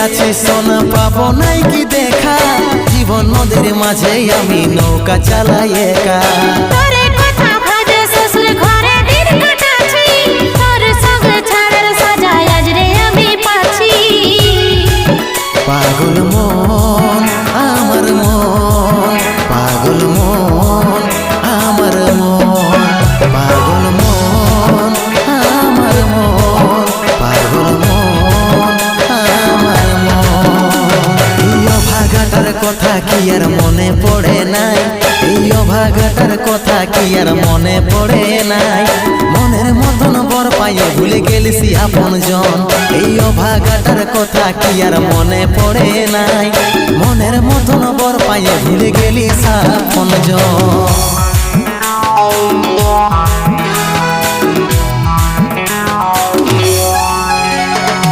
আছি সোনা পাবো নাই কি দেখা, জীবন নদীর মাঝে আমি নৌকা চালাই একা। তোরে কথা ভাজে শ্বশুর ঘরে দিন কাটাছি, তোর সঙ্গে ছাড়ার সাজায় আজ রে আমি পাচ্ছি। পাগল মন আমার মন, পাগল মন আমার মন, পাগল মন আমার মন, পাগল মন আমার মন। এই অভাগাটার কথা কি আর মনে পড়ে নাই, এই অভাগাটার কথা কি আর মনে পড়ে নাই। মনের মতন বর পাইয়ে ভুলে গেলিস আপন জন, এই অভাগাটার কথা কি আর মনে পড়ে নাই। মনের মতন বর পাইয়ে ভুলে গেলিস আপন জন।